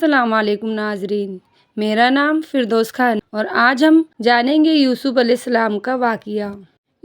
السلام علیکم ناظرین، میرا نام فردوس خان اور آج ہم جانیں گے یوسف علیہ السلام کا واقعہ۔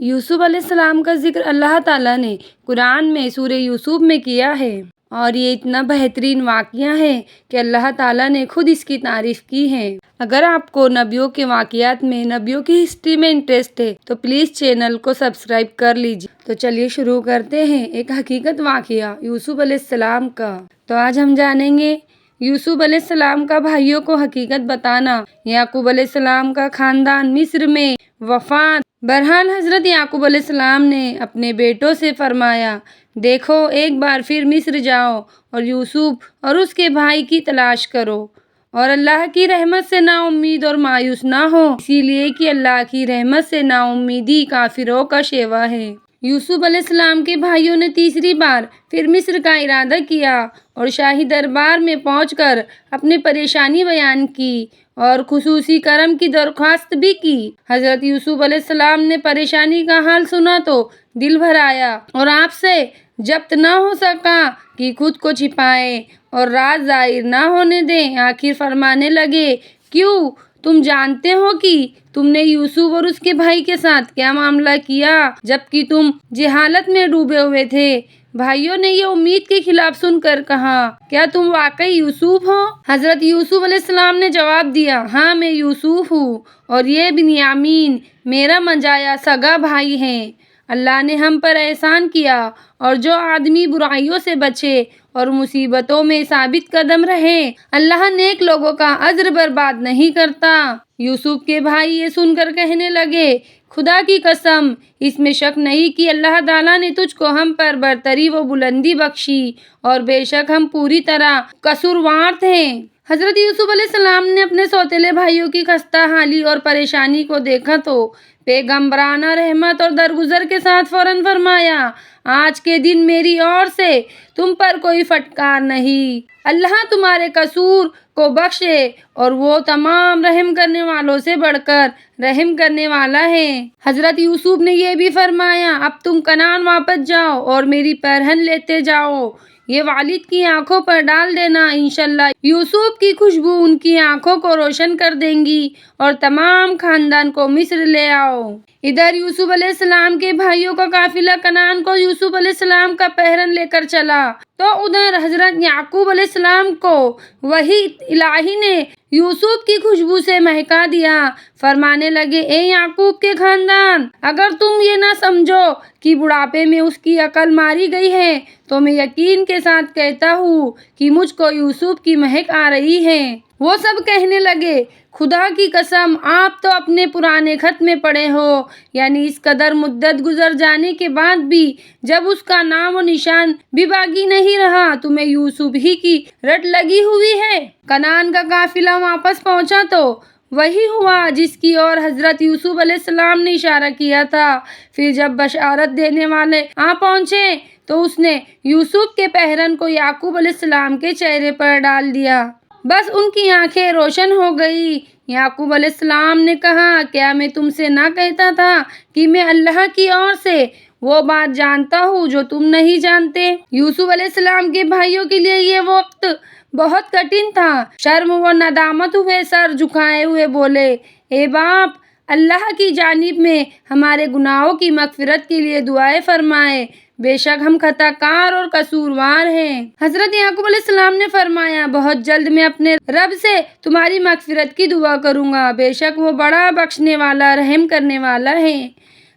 یوسف علیہ السلام کا ذکر اللہ تعالیٰ نے قرآن میں سورہ یوسف میں کیا ہے اور یہ اتنا بہترین واقعہ ہے کہ اللہ تعالیٰ نے خود اس کی تعریف کی ہے۔ اگر آپ کو نبیوں کے واقعات میں، نبیوں کی ہسٹری میں انٹرسٹ ہے تو پلیز چینل کو سبسکرائب کر لیجیے۔ تو چلیے شروع کرتے ہیں ایک حقیقت واقعہ یوسف علیہ السلام کا۔ تو آج ہم جانیں گے یوسف علیہ السلام کا بھائیوں کو حقیقت بتانا، یعقوب علیہ السلام کا خاندان مصر میں وفات۔ بہرحال حضرت یعقوب علیہ السلام نے اپنے بیٹوں سے فرمایا، دیکھو ایک بار پھر مصر جاؤ اور یوسف اور اس کے بھائی کی تلاش کرو اور اللہ کی رحمت سے نا امید اور مایوس نہ ہو، اسی لیے کہ اللہ کی رحمت سے نا امیدی کافروں کا شیوا ہے۔ یوسف علیہ السلام کے بھائیوں نے تیسری بار پھر مصر کا ارادہ کیا اور شاہی دربار میں پہنچ کر اپنی پریشانی بیان کی اور خصوصی کرم کی درخواست بھی کی۔ حضرت یوسف علیہ السلام نے پریشانی کا حال سنا تو دل بھر آیا اور آپ سے ضبط نہ ہو سکا کہ خود کو چھپائیں اور راز ظاہر نہ ہونے دیں۔ آخر فرمانے لگے، کیوں، تم جانتے ہو کہ تم نے یوسف اور اس کے بھائی کے ساتھ کیا معاملہ کیا جبکہ تم جہالت میں ڈوبے ہوئے تھے؟ بھائیوں نے یہ امید کے خلاف سن کر کہا، کیا تم واقعی یوسف ہو؟ حضرت یوسف علیہ السلام نے جواب دیا، ہاں میں یوسف ہوں اور یہ بنیامین میرا منجایا سگا بھائی ہے۔ اللہ نے ہم پر احسان کیا اور جو آدمی برائیوں سے بچے اور مصیبتوں میں ثابت قدم رہے، اللہ نیک لوگوں کا اجر برباد نہیں کرتا۔ یوسف کے بھائی یہ سن کر کہنے لگے، خدا کی قسم، اس میں شک نہیں کہ اللہ تعالیٰ نے تجھ کو ہم پر برتری و بلندی بخشی اور بے شک ہم پوری طرح قصوروار تھے۔ حضرت یوسف علیہ السلام نے اپنے سوتیلے بھائیوں کی خستہ حالی اور پریشانی کو دیکھا تو پیغمبرانہ رحمت اور درگزر کے ساتھ فوراً فرمایا، آج کے دن میری اور سے تم پر کوئی پھٹکار نہیں، اللہ تمہارے قصور کو بخشے اور وہ تمام رحم کرنے والوں سے بڑھ کر رحم کرنے والا ہے۔ حضرت یوسف نے یہ بھی فرمایا، اب تم کنعان واپس جاؤ اور میری پیرہن لیتے جاؤ، یہ والد کی آنکھوں پر ڈال دینا، انشاءاللہ یوسف کی خوشبو ان کی آنکھوں کو روشن کر دیں گی اور تمام خاندان کو مصر لے آؤ۔ ادھر یوسف علیہ السلام کے بھائیوں کا قافلہ کنعان کو یوسف علیہ السلام کا پیرہن لے کر چلا تو ادھر حضرت یعقوب علیہ السلام کو وحی الہی نے یوسف کی خوشبو سے مہکا دیا۔ فرمانے لگے، اے یعقوب کے خاندان، اگر تم یہ نہ سمجھو کہ بڑھاپے میں اس کی عقل ماری گئی ہے تو میں یقین کے ساتھ کہتا ہوں کہ مجھ کو یوسف کی مہک آ رہی ہے۔ وہ سب کہنے لگے، خدا کی قسم، آپ تو اپنے پرانے خط میں پڑھے ہو، یعنی اس قدر مدت گزر جانے کے بعد بھی جب اس کا نام و نشان بھی باقی نہیں رہا تمہیں یوسف ہی کی رٹ لگی ہوئی ہے۔ کنعان کا قافلہ واپس پہنچا تو وہی ہوا جس کی اور حضرت یوسف علیہ السلام نے اشارہ کیا تھا۔ پھر جب بشارت دینے والے آ پہنچے تو اس نے یوسف کے پیرہن کو یعقوب علیہ السلام کے چہرے پر ڈال دیا، بس ان کی آنکھیں روشن ہو گئی۔ یعقوب علیہ السلام نے کہا، کیا میں تم سے نہ کہتا تھا کہ میں اللہ کی اور سے وہ بات جانتا ہوں جو تم نہیں جانتے؟ یوسف علیہ السلام کے بھائیوں کے لیے یہ وقت بہت کٹھن تھا۔ شرم و ندامت ہوئے سر جھکائے ہوئے بولے، اے باپ، اللہ کی جانب میں ہمارے گناہوں کی مغفرت کے لیے دعائیں فرمائے، بے شک ہم خطا کار اور قصوروار ہیں۔ حضرت یعقوب علیہ السلام نے فرمایا، بہت جلد میں اپنے رب سے تمہاری مغفرت کی دعا کروں گا، بے شک وہ بڑا بخشنے والا رحم کرنے والا ہے۔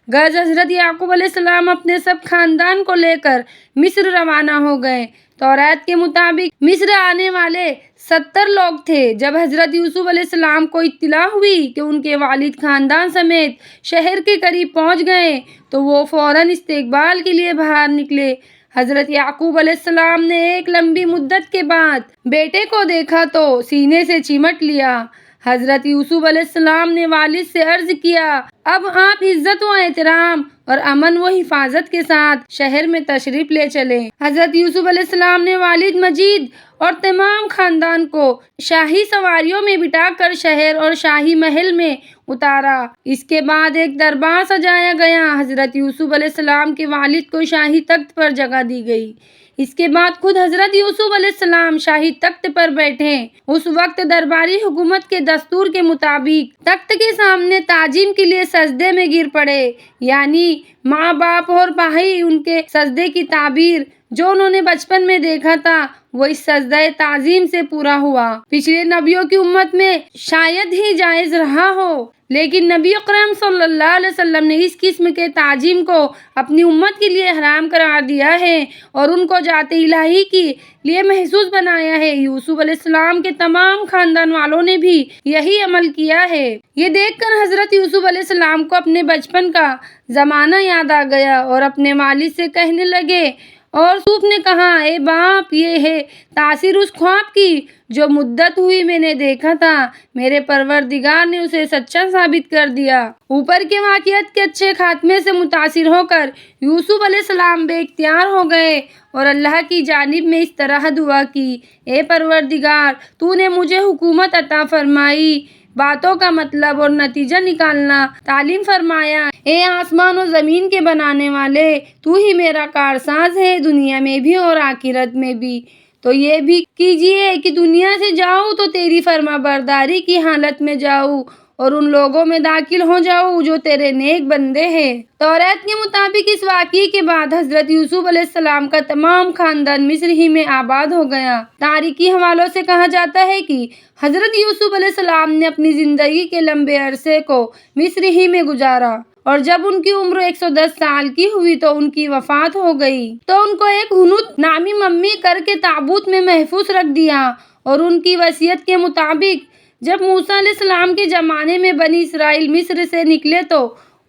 حضرت یعقوب علیہ السلام اپنے سب خاندان کو لے کر مصر روانہ ہو گئے۔ توریت کے مطابق مصر آنے والے 70 لوگ تھے۔ جب حضرت یوسف علیہ السلام کو اطلاع ہوئی کہ ان کے والد خاندان سمیت شہر کے قریب پہنچ گئے تو وہ فوراً استقبال کے لیے باہر نکلے۔ حضرت یعقوب علیہ السلام نے ایک لمبی مدت کے بعد بیٹے کو دیکھا تو سینے سے چمٹ لیا۔ حضرت یوسف علیہ السلام نے والد سے عرض کیا، اب آپ عزت و احترام اور امن و حفاظت کے ساتھ شہر میں تشریف لے چلیں۔ حضرت یوسف علیہ السلام نے والد مجید اور تمام خاندان کو شاہی سواریوں میں بٹھا کر شہر اور شاہی محل میں اتارا۔ اس کے بعد ایک دربار سجایا گیا۔ حضرت یوسف علیہ السلام کے والد کو شاہی تخت پر جگہ دی گئی۔ اس کے بعد خود حضرت یوسف علیہ السلام شاہی تخت پر بیٹھے۔ اس وقت درباری حکومت کے دستور کے مطابق تخت کے سامنے تعظیم کے لیے سجدے میں گر پڑے، یعنی ماں باپ اور بھائی ان کے سجدے کی تعبیر جو انہوں نے بچپن میں دیکھا تھا وہ اس سجدہ تعظیم سے پورا ہوا۔ پچھلے نبیوں کی امت میں شاید ہی جائز رہا ہو، لیکن نبی اکرم صلی اللہ علیہ وسلم نے اس قسم کے تعظیم کو اپنی امت کے لیے حرام قرار دیا ہے اور ان کو ذات الہی کے لیے محسوس بنایا ہے۔ یوسف علیہ السلام کے تمام خاندان والوں نے بھی یہی عمل کیا ہے۔ یہ دیکھ کر حضرت یوسف علیہ السلام کو اپنے بچپن کا زمانہ یاد آ گیا اور اپنے والد سے کہنے لگے، اور یوسف نے کہا، اے باپ، یہ ہے تاثیر اس خواب کی جو مدت ہوئی میں نے دیکھا تھا، میرے پروردگار نے اسے سچا ثابت کر دیا۔ اوپر کے واقعات کے اچھے خاتمے سے متاثر ہو کر یوسف علیہ السلام بے اختیار ہو گئے اور اللہ کی جانب میں اس طرح دعا کی، اے پروردگار، تو نے مجھے حکومت عطا فرمائی، باتوں کا مطلب اور نتیجہ نکالنا تعلیم فرمایا، اے آسمان و زمین کے بنانے والے، تو ہی میرا کارساز ہے دنیا میں بھی اور آخرت میں بھی، تو یہ بھی کیجیے کہ دنیا سے جاؤ تو تیری فرما برداری کی حالت میں جاؤ اور ان لوگوں میں داخل ہو جاؤ جو تیرے نیک بندے ہیں۔ توریت کے مطابق اس واقعے کے بعد حضرت یوسف علیہ السلام کا تمام خاندان مصر ہی میں آباد ہو گیا۔ تاریخی حوالوں سے کہا جاتا ہے کہ حضرت یوسف علیہ السلام نے اپنی زندگی کے لمبے عرصے کو مصر ہی میں گزارا، اور جب ان کی عمر 110 سال کی ہوئی تو ان کی وفات ہو گئی، تو ان کو ایک ہنوت نامی ممی کر کے تابوت میں محفوظ رکھ دیا، اور ان کی وصیت کے مطابق جب موسیٰ علیہ السلام کے زمانے میں بنی اسرائیل مصر سے نکلے تو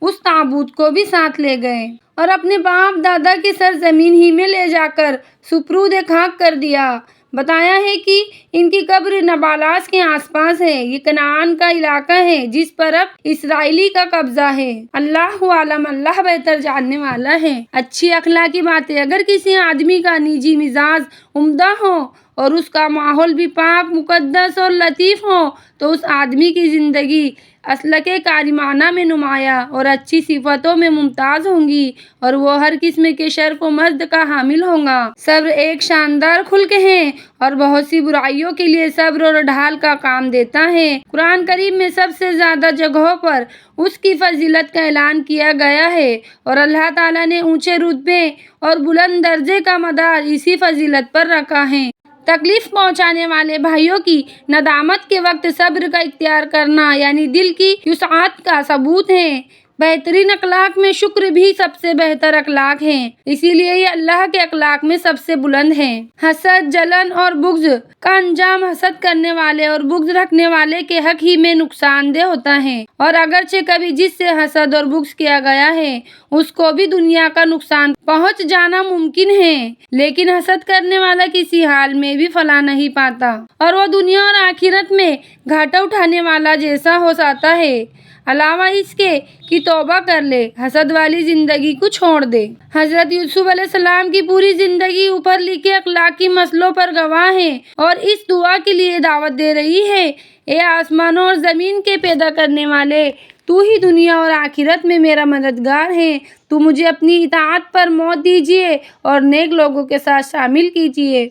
اس تابوت کو بھی ساتھ لے گئے اور اپنے باپ دادا کے سرزمین ہی میں لے جا کر سپرد خاک کر دیا۔ بتایا ہے کہ ان کی قبر نابلاس کے آس پاس ہے۔ یہ کنعان کا علاقہ ہے جس پر اب اسرائیلی کا قبضہ ہے۔ اللہ عالم، اللہ بہتر جاننے والا ہے۔ اچھی اخلاقی باتیں، اگر کسی آدمی کا نجی مزاج عمدہ ہو اور اس کا ماحول بھی پاک مقدس اور لطیف ہو تو اس آدمی کی زندگی اخلاق کریمانہ میں نمایاں اور اچھی صفتوں میں ممتاز ہوں گی اور وہ ہر قسم کے شرف و مجد کا حامل ہوگا۔ صبر ایک شاندار خلق ہے اور بہت سی برائیوں کے لیے صبر اور ڈھال کا کام دیتا ہے۔ قرآن کریم میں سب سے زیادہ جگہوں پر اس کی فضیلت کا اعلان کیا گیا ہے اور اللہ تعالیٰ نے اونچے رتبے اور بلند درجے کا مدار اسی فضیلت پر رکھا ہے۔ تکلیف پہنچانے والے بھائیوں کی ندامت کے وقت صبر کا اختیار کرنا یعنی دل کی وسعت کا ثبوت ہے۔ بہترین اخلاق میں شکر بھی سب سے بہتر اخلاق ہے، اسی لیے یہ اللہ کے اخلاق میں سب سے بلند ہے۔ حسد، جلن اور بغض کا انجام حسد کرنے والے اور بغض رکھنے والے کے حق ہی میں نقصان دہ ہوتا ہے، اور اگرچہ کبھی جس سے حسد اور بغض کیا گیا ہے اس کو بھی دنیا کا نقصان پہنچ جانا ممکن ہے، لیکن حسد کرنے والا کسی حال میں بھی فلاح نہیں پاتا اور وہ دنیا اور آخرت میں گھاٹا اٹھانے والا جیسا ہو جاتا ہے۔ علاوہ اس کے کہ توبہ کر لے، حسد والی زندگی کو چھوڑ دے۔ حضرت یوسف علیہ السلام کی پوری زندگی اوپر لکھے اخلاقی مسئلوں پر گواہ ہے اور اس دعا کے لیے دعوت دے رہی ہے، اے آسمانوں اور زمین کے پیدا کرنے والے، تو ہی دنیا اور آخرت میں میرا مددگار ہے، تو مجھے اپنی اطاعت پر موت دیجیے اور نیک لوگوں کے ساتھ شامل کیجیے۔